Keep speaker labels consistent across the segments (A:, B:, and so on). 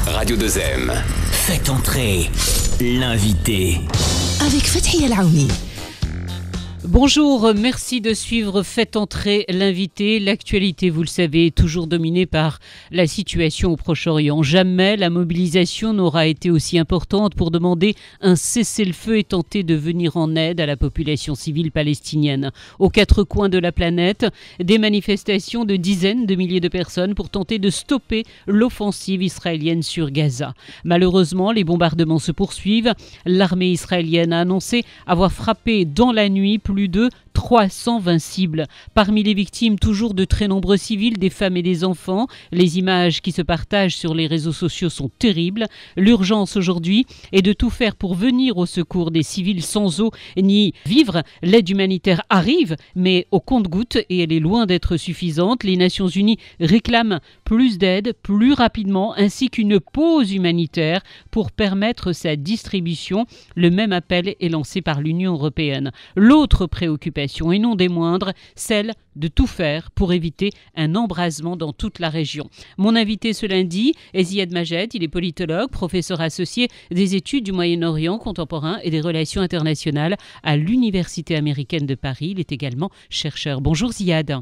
A: Radio 2M.
B: Faites entrer l'invité.
C: Avec Fathia El-Aouni.
D: Bonjour, merci de suivre Faites entrer l'invité. L'actualité, vous le savez, est toujours dominée par la situation au Proche-Orient. Jamais la mobilisation n'aura été aussi importante pour demander un cessez-le-feu et tenter de venir en aide à la population civile palestinienne. Aux quatre coins de la planète, des manifestations de dizaines de milliers de personnes pour tenter de stopper l'offensive israélienne sur Gaza. Malheureusement, les bombardements se poursuivent. L'armée israélienne a annoncé avoir frappé dans la nuit plus de 320 cibles. Parmi les victimes, toujours de très nombreux civils, des femmes et des enfants. Les images qui se partagent sur les réseaux sociaux sont terribles. L'urgence aujourd'hui est de tout faire pour venir au secours des civils sans eau ni vivre. L'aide humanitaire arrive, mais au compte-gouttes et elle est loin d'être suffisante. Les Nations Unies réclament plus d'aide, plus rapidement, ainsi qu'une pause humanitaire pour permettre sa distribution. Le même appel est lancé par l'Union européenne. L'autre préoccupation, et non des moindres, celle de tout faire pour éviter un embrasement dans toute la région. Mon invité ce lundi est Ziad Majed, il est politologue, professeur associé des études du Moyen-Orient contemporain et des relations internationales à l'Université américaine de Paris. Il est également chercheur. Bonjour Ziad.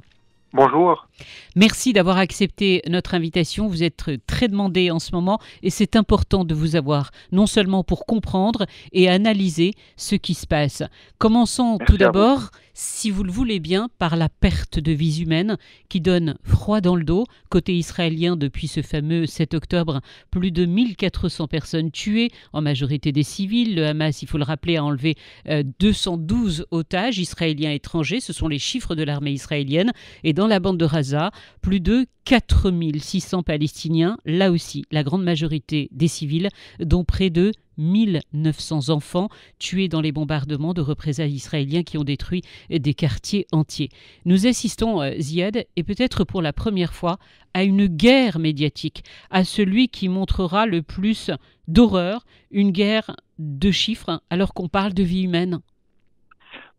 E: Bonjour.
D: Merci d'avoir accepté notre invitation. Vous êtes très demandé en ce moment et c'est important de vous avoir, non seulement pour comprendre et analyser ce qui se passe. Commençons tout d'abord, si vous le voulez bien, par la perte de vies humaines qui donne froid dans le dos. Côté israélien, depuis ce fameux 7 octobre, plus de 1400 personnes tuées, en majorité des civils. Le Hamas, il faut le rappeler, a enlevé 212 otages israéliens étrangers. Ce sont les chiffres de l'armée israélienne. Et dans la bande de Gaza, plus de 4600 Palestiniens, là aussi, la grande majorité des civils, dont près de 1900 enfants tués dans les bombardements de représailles israéliens qui ont détruit des quartiers entiers. Nous assistons, Ziad, et peut-être pour la première fois, à une guerre médiatique, à celui qui montrera le plus d'horreur, une guerre de chiffres, alors qu'on parle de vie humaine.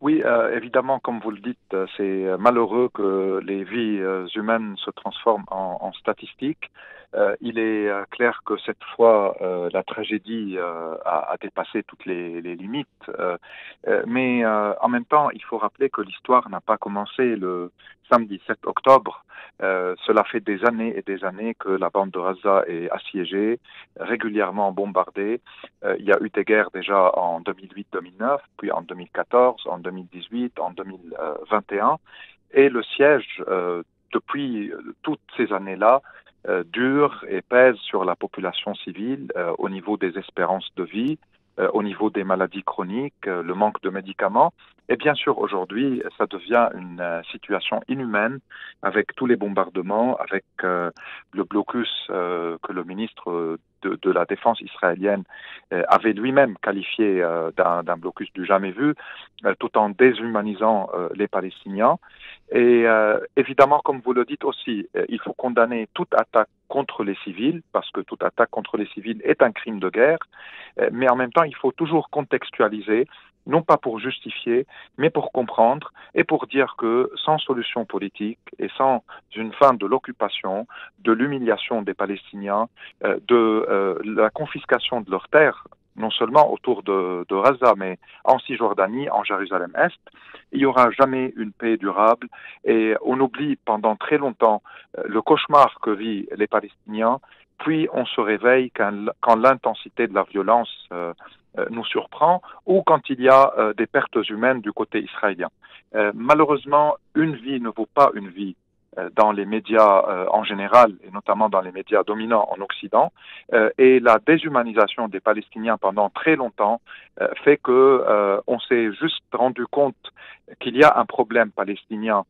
E: Oui, évidemment, comme vous le dites, c'est malheureux que les vies humaines se transforment en statistiques. Il est clair que cette fois, la tragédie a dépassé toutes les limites. Mais en même temps, il faut rappeler que l'histoire n'a pas commencé le samedi 7 octobre. Cela fait des années et des années que la bande de Gaza est assiégée, régulièrement bombardée. Il y a eu des guerres déjà en 2008-2009, puis en 2014, en 2018, en 2021. Et le siège, depuis toutes ces années-là, dure et pèse sur la population civile au niveau des espérances de vie, au niveau des maladies chroniques, le manque de médicaments. Et bien sûr, aujourd'hui, ça devient une situation inhumaine avec tous les bombardements, avec le blocus que le ministre de la Défense israélienne avait lui-même qualifié d'un blocus du jamais vu, tout en déshumanisant les Palestiniens. Et évidemment, comme vous le dites aussi, il faut condamner toute attaque contre les civils, parce que toute attaque contre les civils est un crime de guerre, mais en même temps, il faut toujours contextualiser, non pas pour justifier, mais pour comprendre et pour dire que sans solution politique et sans une fin de l'occupation, de l'humiliation des Palestiniens, de la confiscation de leurs terres, non seulement autour de Gaza, mais en Cisjordanie, en Jérusalem-Est, il n'y aura jamais une paix durable. Et on oublie pendant très longtemps le cauchemar que vivent les Palestiniens, puis on se réveille quand l'intensité de la violence nous surprend ou quand il y a des pertes humaines du côté israélien. Malheureusement, une vie ne vaut pas une vie dans les médias en général, et notamment dans les médias dominants en Occident, et la déshumanisation des Palestiniens pendant très longtemps fait que on s'est juste rendu compte qu'il y a un problème palestinien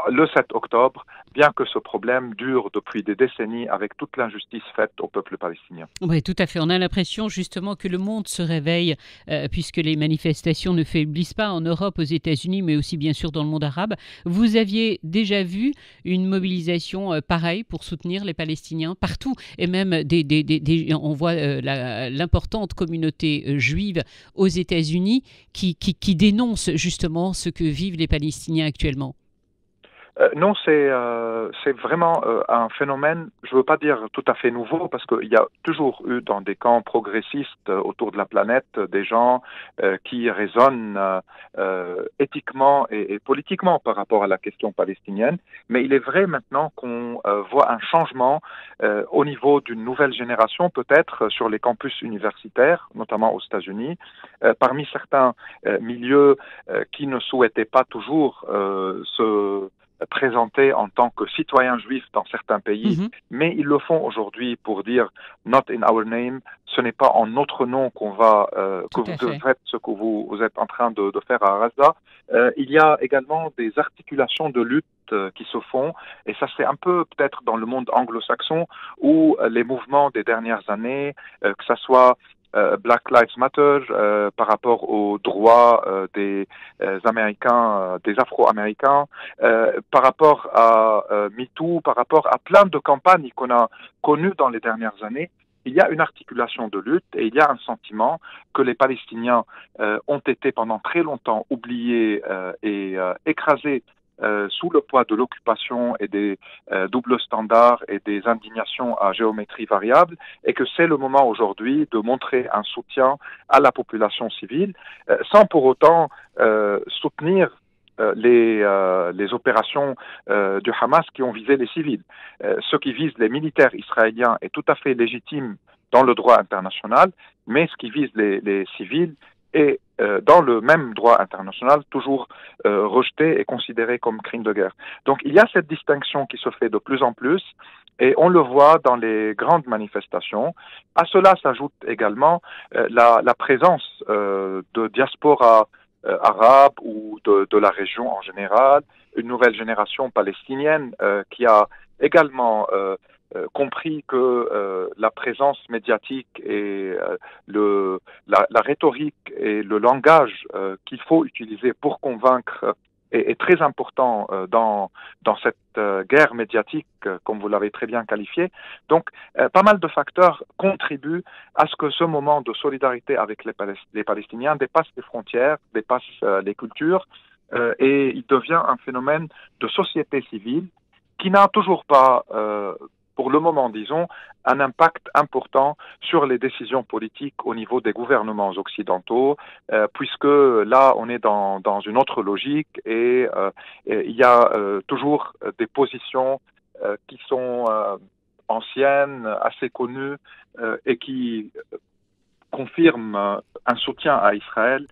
E: le 7 octobre, bien que ce problème dure depuis des décennies avec toute l'injustice faite au peuple palestinien.
D: Oui, tout à fait. On a l'impression justement que le monde se réveille puisque les manifestations ne faiblissent pas en Europe, aux États-Unis, mais aussi bien sûr dans le monde arabe. Vous aviez déjà vu une mobilisation pareille pour soutenir les Palestiniens partout, et même on voit l'importante communauté juive aux États-Unis qui dénonce justement ce que vivent les Palestiniens actuellement.
E: Non, c'est vraiment un phénomène, je ne veux pas dire tout à fait nouveau, parce qu'il y a toujours eu dans des camps progressistes autour de la planète des gens qui raisonnent éthiquement et politiquement par rapport à la question palestinienne. Mais il est vrai maintenant qu'on voit un changement au niveau d'une nouvelle génération, peut-être sur les campus universitaires, notamment aux États-Unis, parmi certains milieux qui ne souhaitaient pas toujours se présentés en tant que citoyens juifs dans certains pays, mais ils le font aujourd'hui pour dire not in our name, ce n'est pas en notre nom qu'on va que vous faites ce que vous êtes en train de faire à Gaza. Il y a également des articulations de lutte qui se font, et ça c'est un peu peut-être dans le monde anglo-saxon où les mouvements des dernières années, que ça soit Black Lives Matter par rapport aux droits des Américains, des Afro-Américains, par rapport à MeToo, par rapport à plein de campagnes qu'on a connues dans les dernières années. Il y a une articulation de lutte et il y a un sentiment que les Palestiniens ont été pendant très longtemps oubliés et écrasés sous le poids de l'occupation et des doubles standards et des indignations à géométrie variable, et que c'est le moment aujourd'hui de montrer un soutien à la population civile, sans pour autant soutenir les opérations du Hamas qui ont visé les civils. Ce qui vise les militaires israéliens est tout à fait légitime dans le droit international, mais ce qui vise les civils est dans le même droit international toujours rejeté et considéré comme crime de guerre. Donc il y a cette distinction qui se fait de plus en plus et on le voit dans les grandes manifestations. À cela s'ajoute également la présence de diaspora arabe ou de la région en général, une nouvelle génération palestinienne qui a également compris que la présence médiatique et la rhétorique et le langage qu'il faut utiliser pour convaincre est très important dans cette guerre médiatique, comme vous l'avez très bien qualifié. Donc, pas mal de facteurs contribuent à ce que ce moment de solidarité avec les Palestiniens dépasse les frontières, dépasse les cultures, et il devient un phénomène de société civile qui n'a toujours pas pour le moment, disons, un impact important sur les décisions politiques au niveau des gouvernements occidentaux, puisque là, on est dans une autre logique et il y a toujours des positions qui sont anciennes, assez connues et qui confirment un soutien à Israël,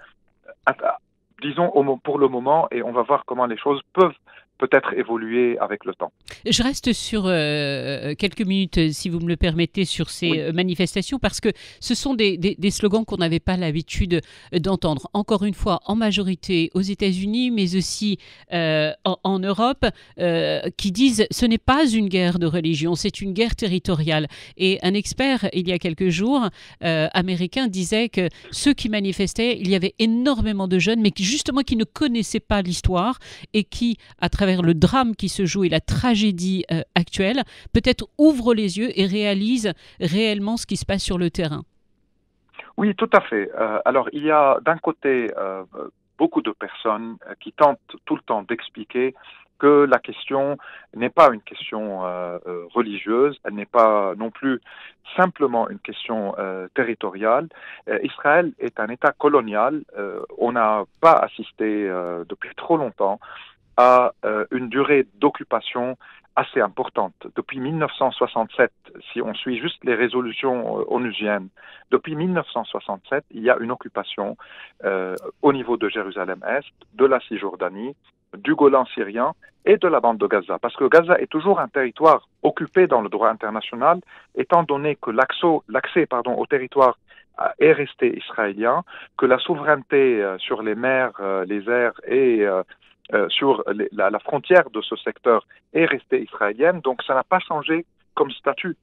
E: disons pour le moment, et on va voir comment les choses peuvent peut-être évoluer avec le temps.
D: Je reste sur quelques minutes, si vous me le permettez, sur ces manifestations, parce que ce sont des slogans qu'on n'avait pas l'habitude d'entendre. Encore une fois, en majorité aux États-Unis, mais aussi en Europe, qui disent ce n'est pas une guerre de religion, c'est une guerre territoriale. Et un expert, il y a quelques jours, américain, disait que ceux qui manifestaient, il y avait énormément de jeunes, mais justement qui ne connaissaient pas l'histoire et qui, à travers le drame qui se joue et la tragédie actuelle, peut-être ouvrent les yeux et réalisent réellement ce qui se passe sur le terrain.
E: Oui, tout à fait. Alors, il y a d'un côté beaucoup de personnes qui tentent tout le temps d'expliquer que la question n'est pas une question religieuse, elle n'est pas non plus simplement une question territoriale. Israël est un État colonial. On n'a pas assisté depuis trop longtemps à une durée d'occupation assez importante. Depuis 1967, si on suit juste les résolutions onusiennes, depuis 1967, il y a une occupation au niveau de Jérusalem-Est, de la Cisjordanie, du Golan syrien et de la bande de Gaza. Parce que Gaza est toujours un territoire occupé dans le droit international, étant donné que l'accès au territoire est resté israélien, que la souveraineté sur les mers, les airs et sur la frontière de ce secteur est restée israélienne, donc ça n'a pas changé comme statut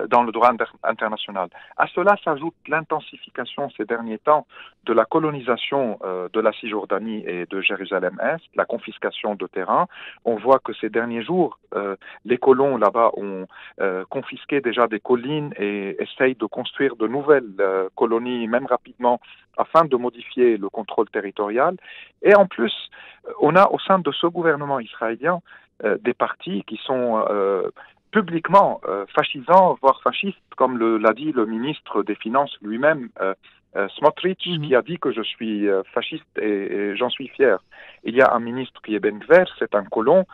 E: dans le droit international. À cela s'ajoute l'intensification ces derniers temps de la colonisation de la Cisjordanie et de Jérusalem-Est, la confiscation de terrains. On voit que ces derniers jours, les colons là-bas ont confisqué déjà des collines et essayent de construire de nouvelles colonies, même rapidement, afin de modifier le contrôle territorial. Et en plus, on a au sein de ce gouvernement israélien des partis qui sont publiquement fascisants, voire fascistes, comme l'a dit le ministre des Finances lui-même, Smotrich, qui a dit que je suis fasciste et j'en suis fier. Il y a un ministre qui est Ben Gvir, c'est un colon,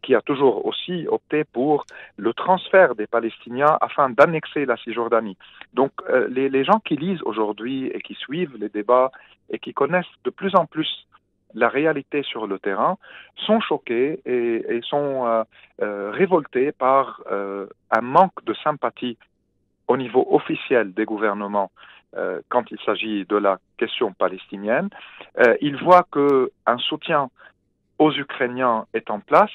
E: qui a toujours aussi opté pour le transfert des Palestiniens afin d'annexer la Cisjordanie. Donc les gens qui lisent aujourd'hui et qui suivent les débats et qui connaissent de plus en plus la réalité sur le terrain sont choqués et sont révoltés par un manque de sympathie au niveau officiel des gouvernements quand il s'agit de la question palestinienne. Ils voient qu'un soutien aux Ukrainiens est en place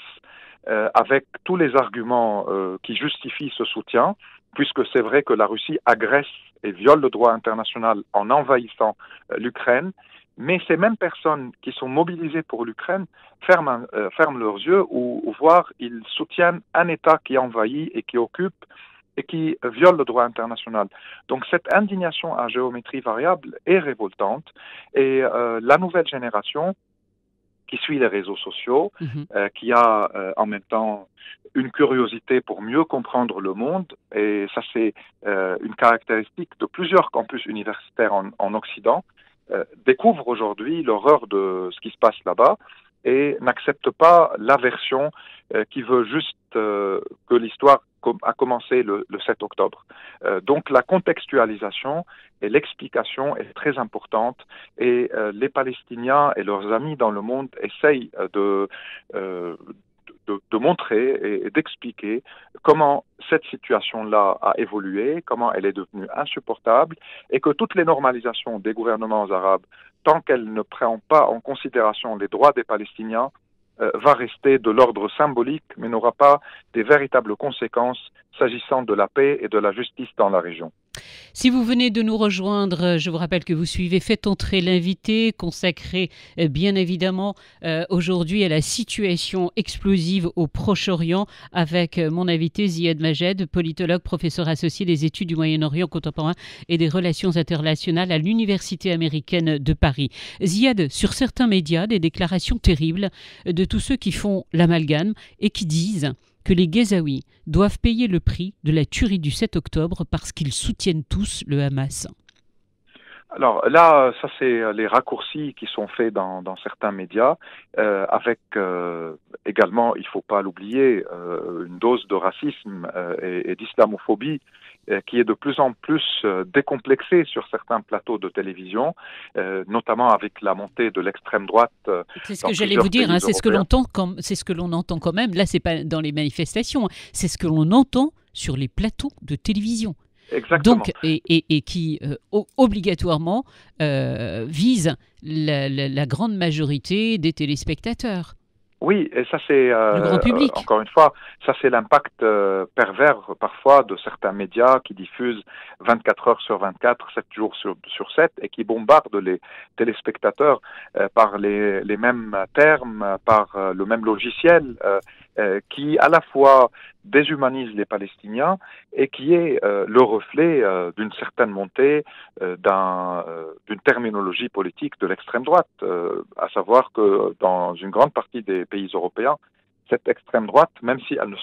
E: avec tous les arguments qui justifient ce soutien, puisque c'est vrai que la Russie agresse et viole le droit international en envahissant l'Ukraine. Mais ces mêmes personnes qui sont mobilisées pour l'Ukraine ferment leurs yeux ou voire ils soutiennent un État qui envahit et qui occupe et qui viole le droit international. Donc cette indignation à géométrie variable est révoltante et la nouvelle génération qui suit les réseaux sociaux, qui a en même temps une curiosité pour mieux comprendre le monde, et ça c'est une caractéristique de plusieurs campus universitaires en Occident, découvre aujourd'hui l'horreur de ce qui se passe là-bas et n'accepte pas la version qui veut juste que l'histoire a commencé le 7 octobre. Donc la contextualisation et l'explication est très importante et les Palestiniens et leurs amis dans le monde essayent de montrer et d'expliquer comment cette situation-là a évolué, comment elle est devenue insupportable et que toutes les normalisations des gouvernements arabes, tant qu'elles ne prennent pas en considération les droits des Palestiniens, va rester de l'ordre symbolique, mais n'aura pas des véritables conséquences s'agissant de la paix et de la justice dans la région.
D: Si vous venez de nous rejoindre, je vous rappelle que vous suivez Faites entrer l'invité, consacré bien évidemment aujourd'hui à la situation explosive au Proche-Orient avec mon invité Ziad Majed, politologue, professeur associé des études du Moyen-Orient contemporain et des relations internationales à l'Université américaine de Paris. Ziad, sur certains médias, des déclarations terribles de tous ceux qui font l'amalgame et qui disent que les Gazaouis doivent payer le prix de la tuerie du 7 octobre parce qu'ils soutiennent tous le Hamas.
E: Alors là, ça c'est les raccourcis qui sont faits dans certains médias, avec également, il ne faut pas l'oublier, une dose de racisme et d'islamophobie qui est de plus en plus décomplexée sur certains plateaux de télévision, notamment avec la montée de l'extrême droite.
D: C'est ce que j'allais vous dire, c'est ce que l'on entend quand même. Là, c'est pas dans les manifestations, c'est ce que l'on entend sur les plateaux de télévision.
E: Exactement.
D: Donc, et qui obligatoirement vise la grande majorité des téléspectateurs.
E: Oui, et ça c'est,
D: le grand public.
E: Encore une fois, ça c'est l'impact pervers parfois de certains médias qui diffusent 24 heures sur 24, 7 jours sur 7 et qui bombardent les téléspectateurs par les mêmes termes, par le même logiciel qui à la fois déshumanise les Palestiniens et qui est le reflet d'une certaine montée d'une terminologie politique de l'extrême droite, à savoir que dans une grande partie des pays européens, cette extrême droite, même si elle ne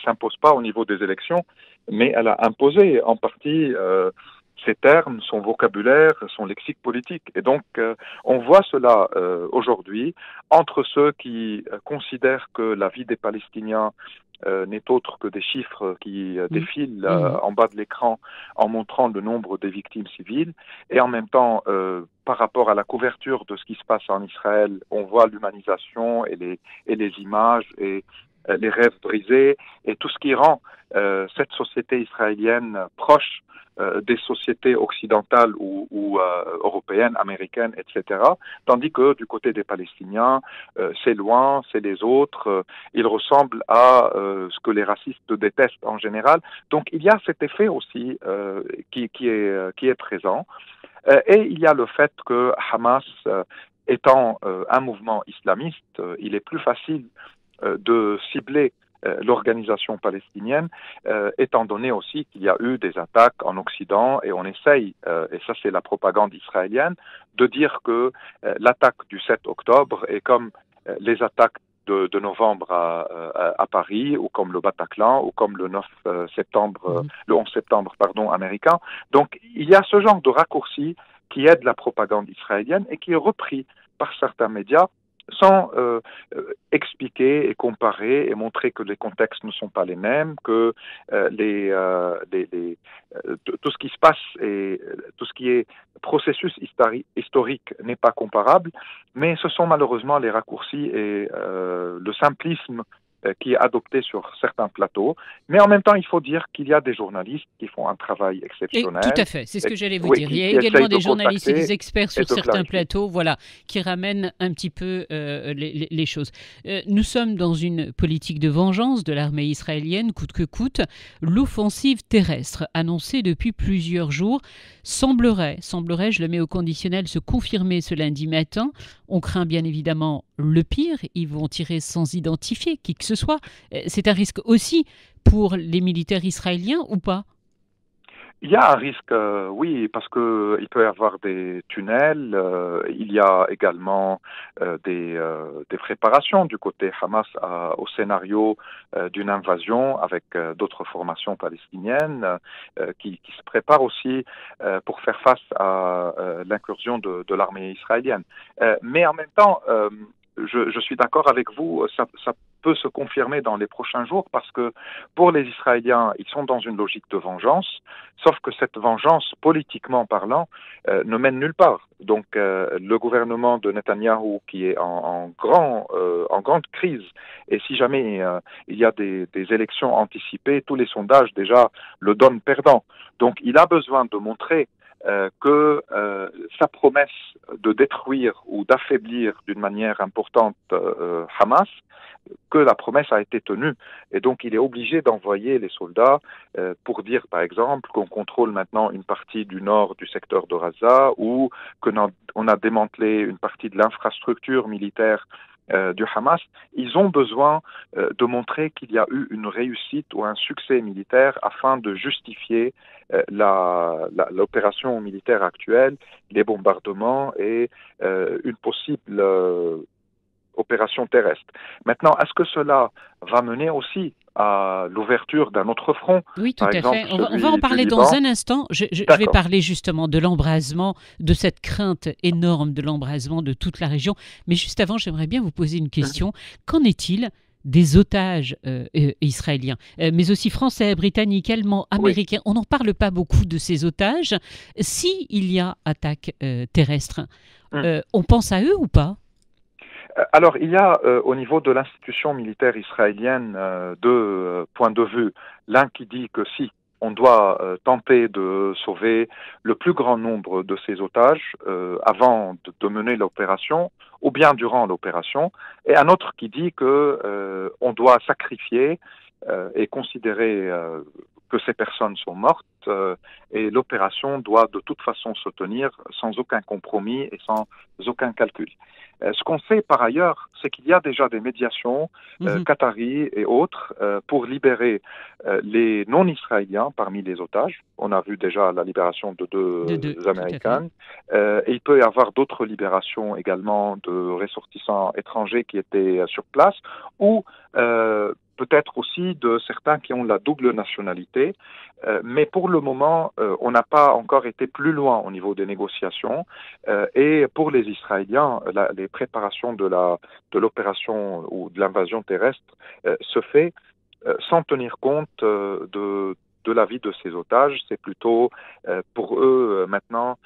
E: s'impose pas au niveau des élections, mais elle a imposé en partie ses termes, son vocabulaire, son lexique politique. Et donc, on voit cela aujourd'hui entre ceux qui considèrent que la vie des Palestiniens n'est autre que des chiffres qui défilent en bas de l'écran en montrant le nombre des victimes civiles. Et en même temps, par rapport à la couverture de ce qui se passe en Israël, on voit l'humanisation et les images et les rêves brisés et tout ce qui rend cette société israélienne proche des sociétés occidentales ou européennes, américaines, etc. Tandis que du côté des Palestiniens, c'est loin, c'est les autres, ils ressemblent à ce que les racistes détestent en général. Donc il y a cet effet aussi qui est présent. Et il y a le fait que Hamas, étant un mouvement islamiste, il est plus facile de cibler l'organisation palestinienne, étant donné aussi qu'il y a eu des attaques en Occident et on essaye, et ça c'est la propagande israélienne, de dire que l'attaque du 7 octobre est comme les attaques de novembre à Paris, ou comme le Bataclan, ou comme le 11 septembre, américain. Donc, il y a ce genre de raccourci qui aide la propagande israélienne et qui est repris par certains médias sans expliquer et comparer et montrer que les contextes ne sont pas les mêmes, que tout ce qui se passe et tout ce qui est processus historique n'est pas comparable, mais ce sont malheureusement les raccourcis et le simplisme qui est adopté sur certains plateaux. Mais en même temps, il faut dire qu'il y a des journalistes qui font un travail exceptionnel.
D: Et tout à fait, c'est ce que j'allais vous dire. Il y a également des journalistes et des experts sur certains plateaux, qui ramènent un petit peu les choses. Nous sommes dans une politique de vengeance de l'armée israélienne, coûte que coûte. L'offensive terrestre, annoncée depuis plusieurs jours, semblerait, je le mets au conditionnel, se confirmer ce lundi matin. On craint bien évidemment le pire. Ils vont tirer sans identifier qui que ce soit. C'est un risque aussi pour les militaires israéliens ou pas?
E: Il y a un risque, oui, parce que il peut y avoir des tunnels. Il y a également des préparations du côté Hamas au scénario d'une invasion avec d'autres formations palestiniennes qui se préparent aussi pour faire face à l'incursion de l'armée israélienne. Mais en même temps, je suis d'accord avec vous, ça peut se confirmer dans les prochains jours parce que pour les Israéliens, ils sont dans une logique de vengeance, sauf que cette vengeance, politiquement parlant, ne mène nulle part. Donc le gouvernement de Netanyahou qui est en grande crise, et si jamais il y a des élections anticipées, tous les sondages déjà le donnent perdant. Donc il a besoin de montrer que sa promesse de détruire ou d'affaiblir d'une manière importante Hamas, que la promesse a été tenue. Et donc, il est obligé d'envoyer les soldats pour dire, par exemple, qu'on contrôle maintenant une partie du nord du secteur de Gaza ou qu'on a démantelé une partie de l'infrastructure militaire du Hamas. Ils ont besoin de montrer qu'il y a eu une réussite ou un succès militaire afin de justifier l'opération militaire actuelle, les bombardements et une possible opération terrestre. Maintenant, est-ce que cela va mener aussi à l'ouverture d'un autre front?
D: Oui, tout à fait. On va en parler dans un instant. Je vais parler justement de l'embrasement, de cette crainte énorme de l'embrasement de toute la région. Mais juste avant, j'aimerais bien vous poser une question. Qu'en est-il des otages israéliens, mais aussi français, britanniques, allemands, américains? On n'en parle pas beaucoup de ces otages. S'il y a attaque terrestre, on pense à eux ou pas?
E: Alors, il y a au niveau de l'institution militaire israélienne deux points de vue. L'un qui dit que si on doit tenter de sauver le plus grand nombre de ces otages avant de mener l'opération, ou bien durant l'opération, et un autre qui dit que on doit sacrifier et considérer que ces personnes sont mortes et l'opération doit de toute façon se tenir sans aucun compromis et sans aucun calcul. Ce qu'on sait par ailleurs, c'est qu'il y a déjà des médiations qataries et autres pour libérer les non-israéliens parmi les otages. On a vu déjà la libération de deux Américains. Et il peut y avoir d'autres libérations également de ressortissants étrangers qui étaient sur place ou peut-être aussi de certains qui ont la double nationalité. Mais pour le moment, on n'a pas encore été plus loin au niveau des négociations. Et pour les Israéliens, les préparations de l'opération ou de l'invasion terrestre se fait sans tenir compte de la vie de ces otages. C'est plutôt pour eux maintenant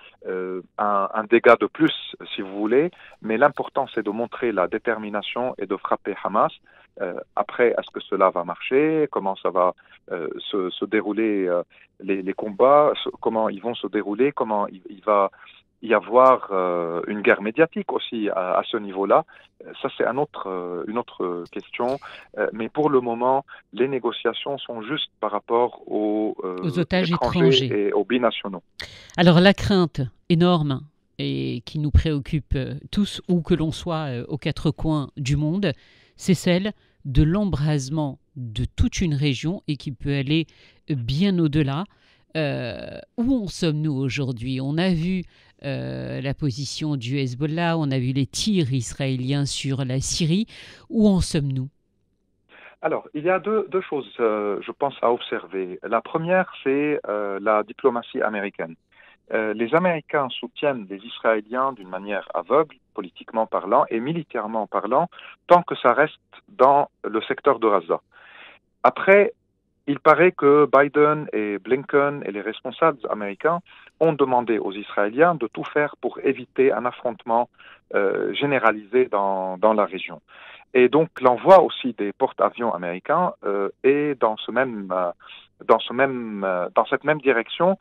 E: un dégât de plus, si vous voulez. Mais l'important, c'est de montrer la détermination et de frapper Hamas. Après, est-ce que cela va marcher? Comment ça va se dérouler les combats? Comment ils vont se dérouler? Comment il va y avoir une guerre médiatique aussi à ce niveau-là? Ça, c'est une autre question. Mais pour le moment, les négociations sont juste par rapport aux
D: otages étrangers
E: et aux binationaux.
D: Alors, la crainte énorme et qui nous préoccupe tous, où que l'on soit aux quatre coins du monde, c'est celle de l'embrasement de toute une région et qui peut aller bien au-delà. Où en sommes-nous aujourd'hui? On a vu la position du Hezbollah, on a vu les tirs israéliens sur la Syrie. Où en sommes-nous?
E: Alors, il y a deux choses, je pense, à observer. La première, c'est la diplomatie américaine. Les Américains soutiennent les Israéliens d'une manière aveugle, politiquement parlant et militairement parlant, tant que ça reste dans le secteur de Gaza. Après, il paraît que Biden et Blinken et les responsables américains ont demandé aux Israéliens de tout faire pour éviter un affrontement généralisé dans la région. Et donc l'envoi aussi des porte-avions américains est dans cette même direction,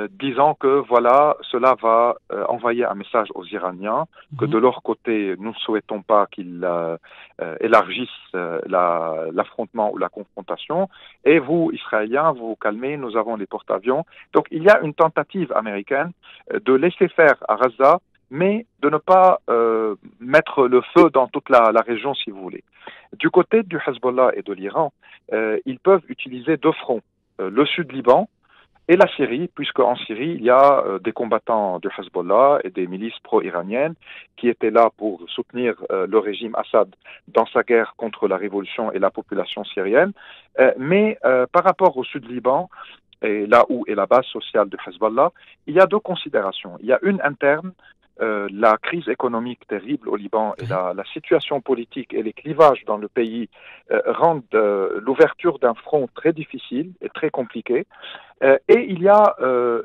E: disant que voilà, cela va envoyer un message aux Iraniens, que de leur côté, nous ne souhaitons pas qu'ils élargissent l'affrontement ou la confrontation, et vous, Israéliens, vous vous calmez, nous avons les porte-avions. Donc il y a une tentative américaine de laisser faire à Gaza, mais de ne pas mettre le feu dans toute la région, si vous voulez. Du côté du Hezbollah et de l'Iran, ils peuvent utiliser deux fronts, le sud-Liban et la Syrie, puisque en Syrie, il y a des combattants du Hezbollah et des milices pro-iraniennes qui étaient là pour soutenir le régime Assad dans sa guerre contre la révolution et la population syrienne. Mais par rapport au sud-Liban, et là où est la base sociale du Hezbollah, il y a deux considérations. Il y a une interne, la crise économique terrible au Liban et la situation politique et les clivages dans le pays rendent l'ouverture d'un front très difficile et très compliqué. Et il y a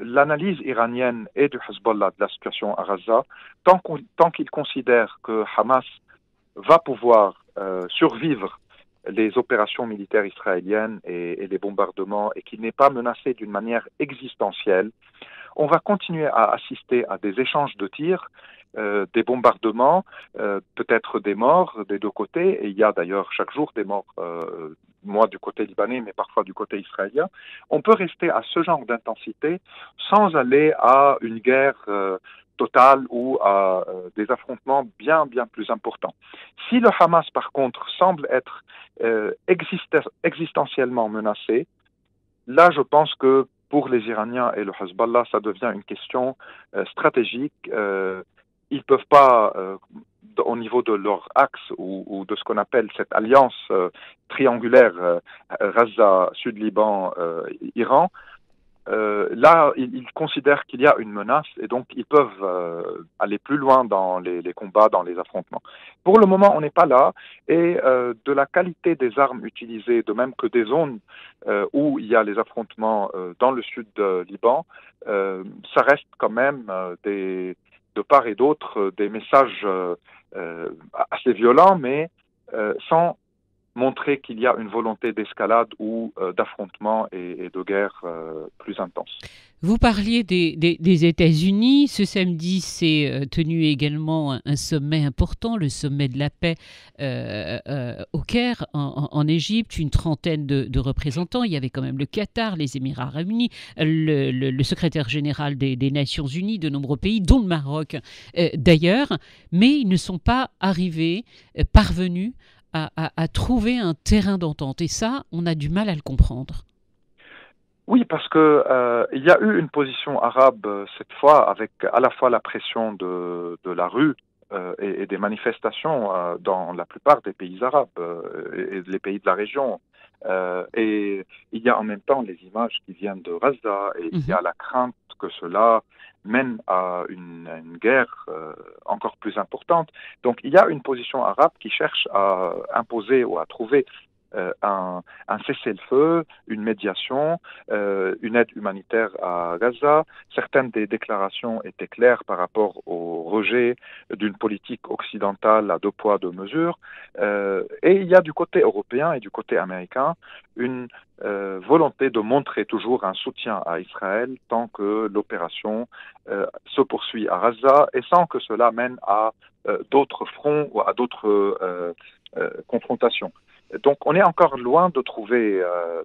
E: l'analyse iranienne et du Hezbollah de la situation à Gaza, tant qu'ils considèrent que Hamas va pouvoir survivre les opérations militaires israéliennes et les bombardements et qu'il n'est pas menacé d'une manière existentielle. On va continuer à assister à des échanges de tirs, des bombardements, peut-être des morts des deux côtés, et il y a d'ailleurs chaque jour des morts, moi du côté libanais, mais parfois du côté israélien. On peut rester à ce genre d'intensité sans aller à une guerre totale ou à des affrontements bien plus importants. Si le Hamas, par contre, semble être existentiellement menacé, là je pense que pour les Iraniens et le Hezbollah, ça devient une question stratégique. Ils ne peuvent pas, au niveau de leur axe ou de ce qu'on appelle cette alliance triangulaire Gaza, Sud-Liban, Iran, là, ils considèrent qu'il y a une menace et donc ils peuvent aller plus loin dans les combats, dans les affrontements. Pour le moment, on n'est pas là et de la qualité des armes utilisées, de même que des zones où il y a les affrontements dans le sud du Liban, ça reste quand même de part et d'autre des messages assez violents, mais sans montrer qu'il y a une volonté d'escalade ou d'affrontement et de guerre plus intense.
D: Vous parliez des États-Unis. Ce samedi s'est tenu également un sommet important, le sommet de la paix au Caire, en Égypte. Une trentaine de représentants. Il y avait quand même le Qatar, les Émirats arabes unis, le secrétaire général des Nations unies, de nombreux pays, dont le Maroc d'ailleurs. Mais ils ne sont pas parvenus à trouver un terrain d'entente. Et ça, on a du mal à le comprendre.
E: Oui, parce que il y a eu une position arabe cette fois avec à la fois la pression de la rue et des manifestations dans la plupart des pays arabes et les pays de la région. Et il y a en même temps les images qui viennent de Gaza et il y a la crainte que cela mène à une guerre encore plus importante. Donc il y a une position arabe qui cherche à imposer ou à trouver un cessez-le-feu, une médiation, une aide humanitaire à Gaza. Certaines des déclarations étaient claires par rapport au rejet d'une politique occidentale à deux poids, deux mesures. Et il y a du côté européen et du côté américain une volonté de montrer toujours un soutien à Israël tant que l'opération se poursuit à Gaza et sans que cela mène à d'autres fronts ou à d'autres confrontations. Donc on est encore loin de trouver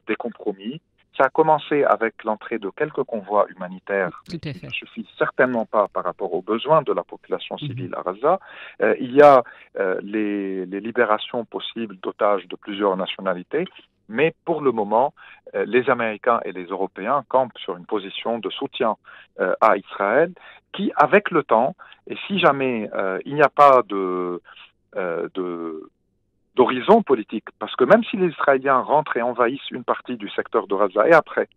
E: des compromis. Ça a commencé avec l'entrée de quelques convois humanitaires, qui ne suffisent certainement pas par rapport aux besoins de la population civile à Gaza. Il y a les libérations possibles d'otages de plusieurs nationalités, mais pour le moment, les Américains et les Européens campent sur une position de soutien à Israël qui, avec le temps, et si jamais il n'y a pas d'horizon politique, parce que même si les Israéliens rentrent et envahissent une partie du secteur de Gaza et après,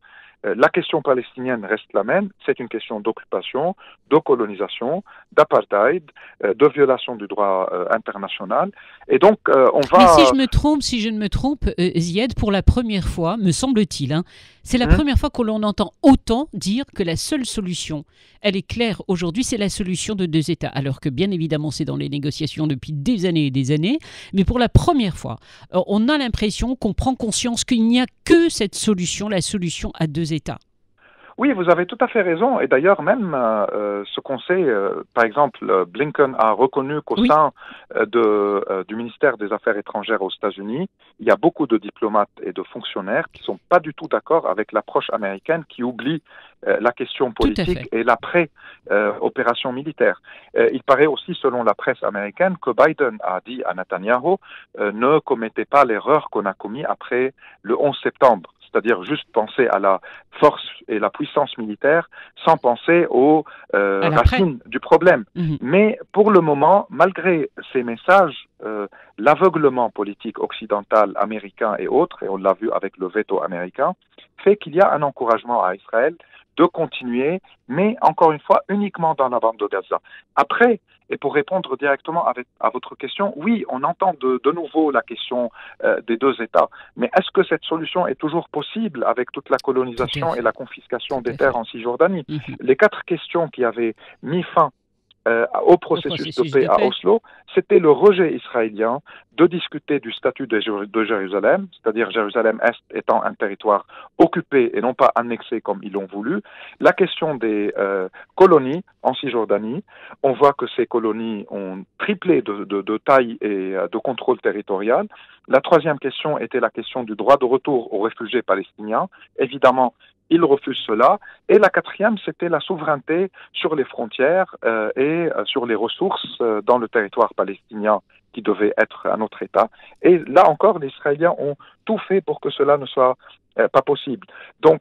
E: la question palestinienne reste la même, c'est une question d'occupation, de colonisation, d'apartheid, de violation du droit international. Et donc, on va...
D: Mais si je ne me trompe, Ziad, pour la première fois, me semble-t-il, c'est la première fois que l'on entend autant dire que la seule solution, elle est claire aujourd'hui, c'est la solution de 2 États. Alors que bien évidemment, c'est dans les négociations depuis des années et des années, mais pour la première fois, on a l'impression qu'on prend conscience qu'il n'y a que cette solution, la solution à 2 États.
E: Oui, vous avez tout à fait raison. Et d'ailleurs, même ce qu'on sait, par exemple, Blinken a reconnu qu'au sein du ministère des Affaires étrangères aux États-Unis, il y a beaucoup de diplomates et de fonctionnaires qui sont pas du tout d'accord avec l'approche américaine qui oublie la question politique et l'après-opération militaire. Il paraît aussi, selon la presse américaine, que Biden a dit à Netanyahou ne commettez pas l'erreur qu'on a commise après le 11 septembre. C'est-à-dire juste penser à la force et la puissance militaire sans penser aux racines du problème. Mais pour le moment, malgré ces messages, l'aveuglement politique occidental, américain et autres, et on l'a vu avec le veto américain, fait qu'il y a un encouragement à Israël de continuer, mais encore une fois, uniquement dans la bande de Gaza. Après, et pour répondre directement à votre question, oui, on entend de nouveau la question des 2 États. Mais est-ce que cette solution est toujours possible avec toute la colonisation et la confiscation des terres en Cisjordanie? Les 4 questions qui avaient mis fin au processus de paix à Oslo, c'était le rejet israélien de discuter du statut de Jérusalem, c'est-à-dire Jérusalem-Est étant un territoire occupé et non pas annexé comme ils l'ont voulu. La question des colonies en Cisjordanie, on voit que ces colonies ont triplé de taille et de contrôle territorial. La 3e question était la question du droit de retour aux réfugiés palestiniens. Évidemment, ils refusent cela. Et la 4e, c'était la souveraineté sur les frontières et sur les ressources dans le territoire palestinien qui devait être un autre État. Et là encore, les Israéliens ont tout fait pour que cela ne soit pas possible. Donc,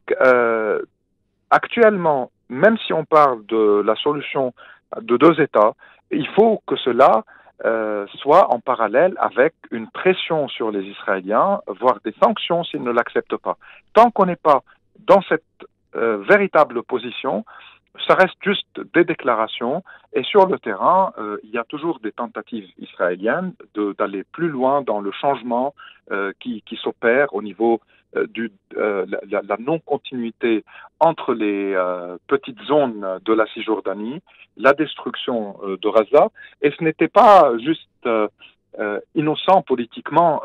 E: actuellement, même si on parle de la solution de 2 États, il faut que cela soit en parallèle avec une pression sur les Israéliens, voire des sanctions s'ils ne l'acceptent pas. Tant qu'on n'est pas dans cette véritable position, ça reste juste des déclarations et sur le terrain, il y a toujours des tentatives israéliennes d'aller plus loin dans le changement qui s'opère au niveau la non-continuité entre les petites zones de la Cisjordanie, la destruction de Gaza, et ce n'était pas juste innocent politiquement,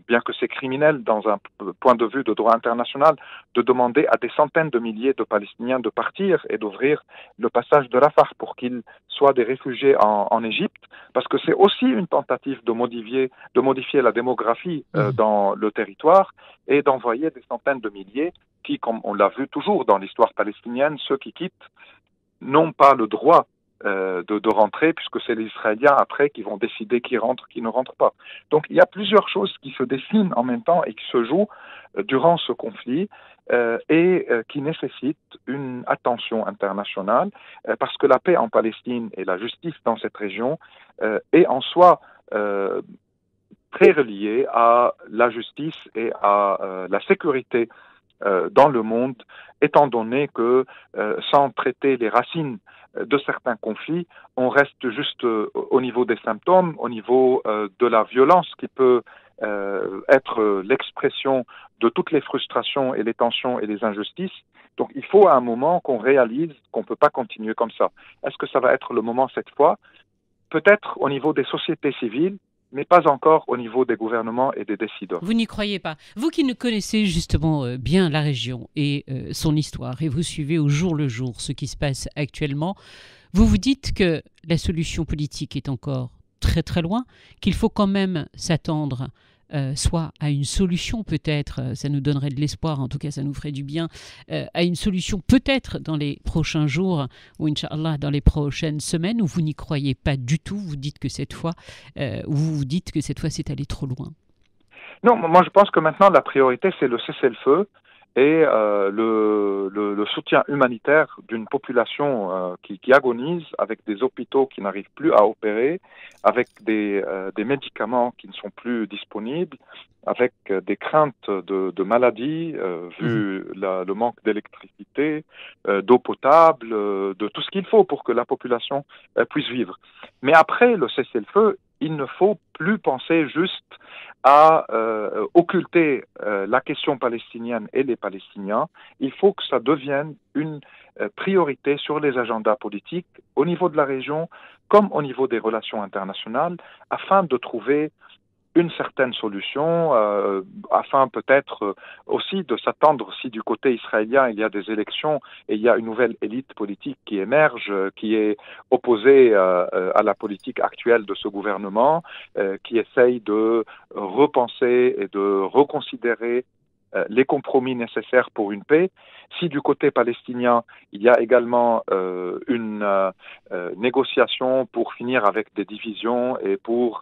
E: bien que c'est criminel dans un point de vue de droit international, de demander à des centaines de milliers de Palestiniens de partir et d'ouvrir le passage de Rafah pour qu'ils soient des réfugiés en Égypte, parce que c'est aussi une tentative de modifier la démographie dans le territoire et d'envoyer des centaines de milliers qui, comme on l'a vu toujours dans l'histoire palestinienne, ceux qui quittent n'ont pas le droit de rentrer, puisque c'est les Israéliens après qui vont décider qui rentre, qui ne rentre pas. Donc il y a plusieurs choses qui se dessinent en même temps et qui se jouent durant ce conflit et qui nécessitent une attention internationale parce que la paix en Palestine et la justice dans cette région est en soi très reliée à la justice et à la sécurité dans le monde, étant donné que sans traiter les racines de certains conflits, on reste juste au niveau des symptômes, au niveau de la violence qui peut être l'expression de toutes les frustrations et les tensions et les injustices. Donc il faut à un moment qu'on réalise qu'on ne peut pas continuer comme ça. Est-ce que ça va être le moment cette fois? Peut-être au niveau des sociétés civiles, mais pas encore au niveau des gouvernements et des décideurs.
D: Vous n'y croyez pas? Vous qui ne connaissez justement bien la région et son histoire, et vous suivez au jour le jour ce qui se passe actuellement, vous vous dites que la solution politique est encore très très loin, qu'il faut quand même s'attendre soit à une solution peut-être, ça nous donnerait de l'espoir, en tout cas ça nous ferait du bien, à une solution peut-être dans les prochains jours ou Inch'Allah dans les prochaines semaines, où vous n'y croyez pas du tout, vous dites que cette fois, c'est allé trop loin.
E: Non, moi je pense que maintenant la priorité c'est le cessez-le-feu et le soutien humanitaire d'une population qui agonise, avec des hôpitaux qui n'arrivent plus à opérer, avec des médicaments qui ne sont plus disponibles, avec des craintes de maladies, vu le manque d'électricité, d'eau potable, de tout ce qu'il faut pour que la population puisse vivre. Mais après le cessez-le-feu, il ne faut plus penser juste à occulter la question palestinienne et les Palestiniens. Il faut que ça devienne une priorité sur les agendas politiques au niveau de la région comme au niveau des relations internationales, afin de trouver une certaine solution, afin peut-être aussi de s'attendre, si du côté israélien il y a des élections et il y a une nouvelle élite politique qui émerge, qui est opposée à la politique actuelle de ce gouvernement, qui essaye de repenser et de reconsidérer les compromis nécessaires pour une paix. Si du côté palestinien, il y a également une négociation pour finir avec des divisions et pour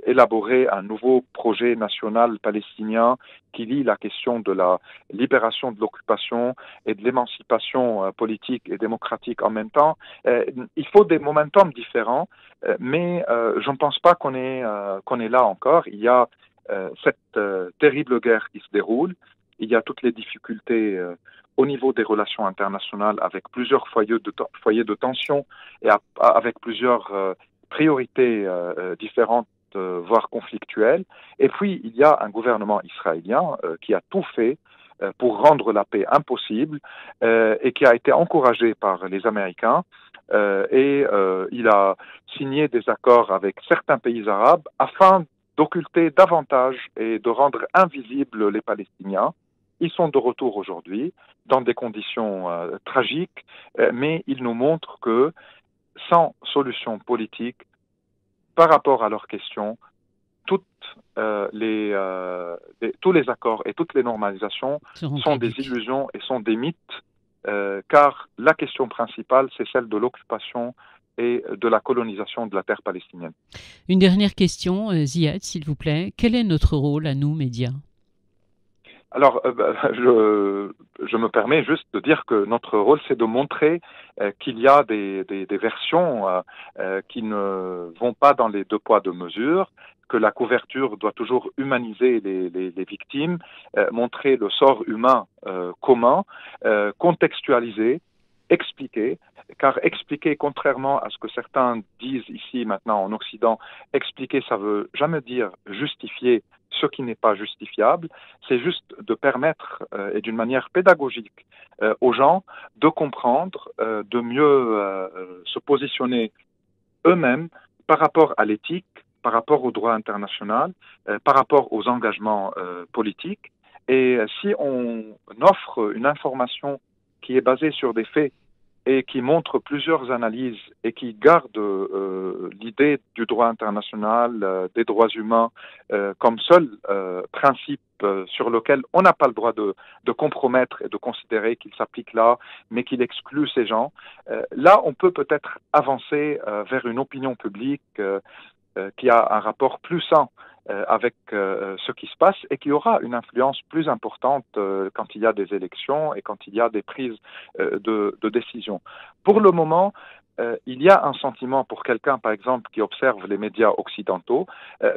E: élaborer un nouveau projet national palestinien qui lie la question de la libération de l'occupation et de l'émancipation politique et démocratique en même temps. Il faut des momentum différents, mais je ne pense pas qu'on est là encore. Il y a cette terrible guerre qui se déroule. Il y a toutes les difficultés au niveau des relations internationales, avec plusieurs foyers de tension et avec plusieurs priorités différentes, voire conflictuelles. Et puis, il y a un gouvernement israélien qui a tout fait pour rendre la paix impossible et qui a été encouragé par les Américains. Il a signé des accords avec certains pays arabes afin d'occulter davantage et de rendre invisibles les Palestiniens. Ils sont de retour aujourd'hui dans des conditions tragiques, mais ils nous montrent que sans solution politique, par rapport à leurs questions, tous les accords et toutes les normalisations sont des illusions et sont des mythes, car la question principale, c'est celle de l'occupation et de la colonisation de la terre palestinienne.
D: Une dernière question, Ziad, s'il vous plaît. Quel est notre rôle à nous, médias ?
E: Alors, je me permets juste de dire que notre rôle, c'est de montrer qu'il y a des versions qui ne vont pas dans les deux poids, deux mesures, que la couverture doit toujours humaniser les victimes, montrer le sort humain commun, contextualiser, expliquer, car expliquer, contrairement à ce que certains disent ici maintenant en Occident, expliquer, ça veut jamais dire justifier ce qui n'est pas justifiable, c'est juste de permettre, et d'une manière pédagogique, aux gens de comprendre, de mieux se positionner eux-mêmes par rapport à l'éthique, par rapport au droit international, par rapport aux engagements politiques. Et si on offre une information qui est basée sur des faits et qui montre plusieurs analyses et qui garde l'idée du droit international, des droits humains comme seul principe sur lequel on n'a pas le droit de compromettre et de considérer qu'il s'applique là, mais qu'il exclut ces gens, là on peut peut-être avancer vers une opinion publique qui a un rapport plus sain avec ce qui se passe et qui aura une influence plus importante quand il y a des élections et quand il y a des prises de décision. Pour le moment, il y a un sentiment pour quelqu'un, par exemple, qui observe les médias occidentaux,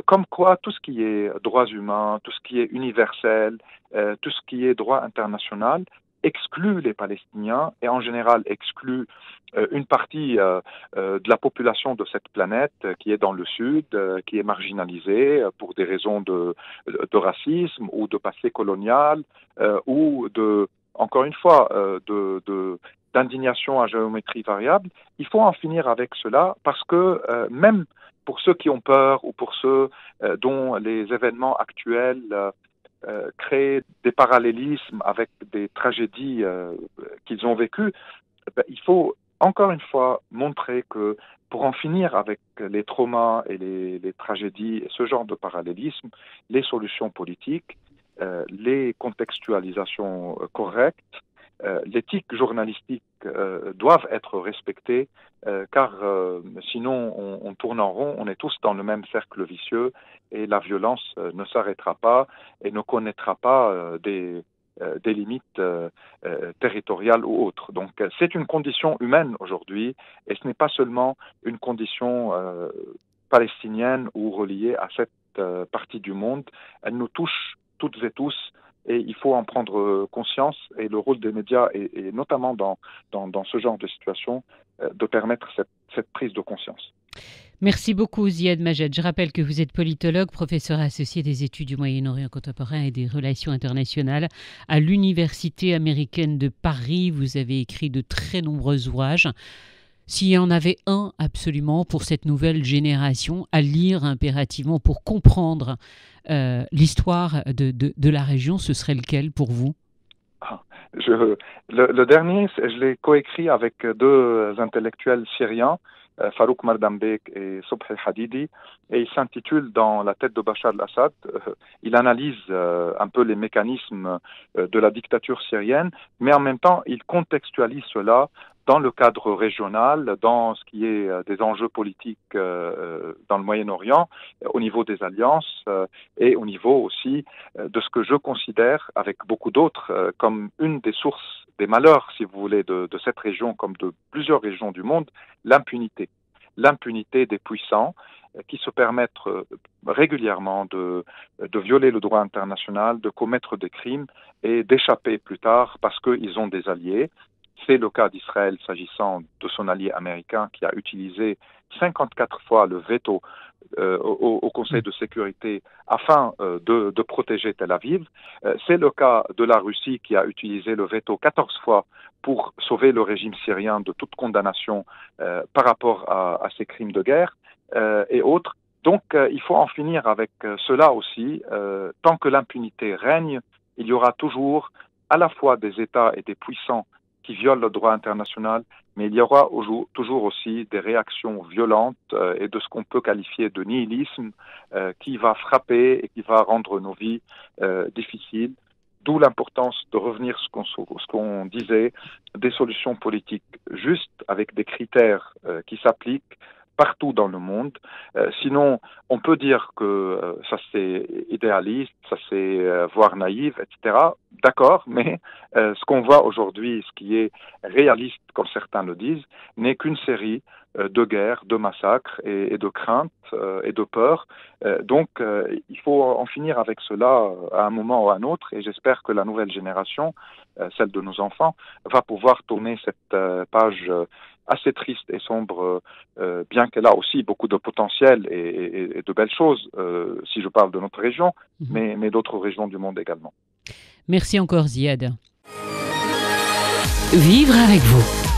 E: comme quoi tout ce qui est droits humains, tout ce qui est universel, tout ce qui est droit international, exclut les Palestiniens et en général exclut une partie de la population de cette planète qui est dans le sud, qui est marginalisée pour des raisons de racisme ou de passé colonial ou de, encore une fois, d'indignation à géométrie variable. Il faut en finir avec cela parce que même pour ceux qui ont peur ou pour ceux dont les événements actuels créer des parallélismes avec des tragédies qu'ils ont vécues, il faut encore une fois montrer que pour en finir avec les traumas et les tragédies et ce genre de parallélisme, les solutions politiques, les contextualisations correctes, l'éthique journalistique doivent être respectées, car sinon on tourne en rond, on est tous dans le même cercle vicieux et la violence ne s'arrêtera pas et ne connaîtra pas des des limites territoriales ou autres. Donc c'est une condition humaine aujourd'hui et ce n'est pas seulement une condition palestinienne ou reliée à cette partie du monde. Elle nous touche toutes et tous et il faut en prendre conscience et le rôle des médias et notamment dans ce genre de situation de permettre cette prise de conscience.
D: Merci beaucoup Ziad Majed. Je rappelle que vous êtes politologue, professeur associé des études du Moyen-Orient contemporain et des relations internationales à l'Université américaine de Paris. Vous avez écrit de très nombreux ouvrages. S'il y en avait un absolument pour cette nouvelle génération à lire impérativement pour comprendre l'histoire de la région, ce serait lequel pour vous ?
E: Le dernier, je l'ai coécrit avec deux intellectuels syriens, Farouk Mardambek et Subhi Hadidi, et il s'intitule Dans la tête de Bachar al-Assad. Il analyse un peu les mécanismes de la dictature syrienne, mais en même temps, il contextualise cela dans le cadre régional, dans ce qui est des enjeux politiques dans le Moyen-Orient, au niveau des alliances et au niveau aussi de ce que je considère, avec beaucoup d'autres, comme une des sources des malheurs, si vous voulez, de cette région, comme de plusieurs régions du monde, l'impunité. L'impunité des puissants qui se permettent régulièrement de violer le droit international, de commettre des crimes et d'échapper plus tard parce qu'ils ont des alliés. C'est le cas d'Israël s'agissant de son allié américain qui a utilisé 54 fois le veto au Conseil de sécurité afin de protéger Tel Aviv. C'est le cas de la Russie qui a utilisé le veto 14 fois pour sauver le régime syrien de toute condamnation par rapport à ces crimes de guerre et autres. Donc il faut en finir avec cela aussi. Tant que l'impunité règne, il y aura toujours à la fois des États et des puissants qui violent le droit international, mais il y aura toujours aussi des réactions violentes et de ce qu'on peut qualifier de nihilisme qui va frapper et qui va rendre nos vies difficiles. D'où l'importance de revenir à ce qu'on disait, des solutions politiques justes avec des critères qui s'appliquent partout dans le monde. Sinon, on peut dire que ça c'est idéaliste, ça c'est voire naïf, etc. D'accord, mais ce qu'on voit aujourd'hui, ce qui est réaliste, comme certains le disent, n'est qu'une série de guerres, de massacres et de craintes et de peurs. Donc, il faut en finir avec cela à un moment ou à un autre et j'espère que la nouvelle génération, celle de nos enfants, va pouvoir tourner cette page assez triste et sombre, bien qu'elle a aussi beaucoup de potentiel et de belles choses, si je parle de notre région, mais d'autres régions du monde également.
D: Merci encore Ziad. Vivre avec vous.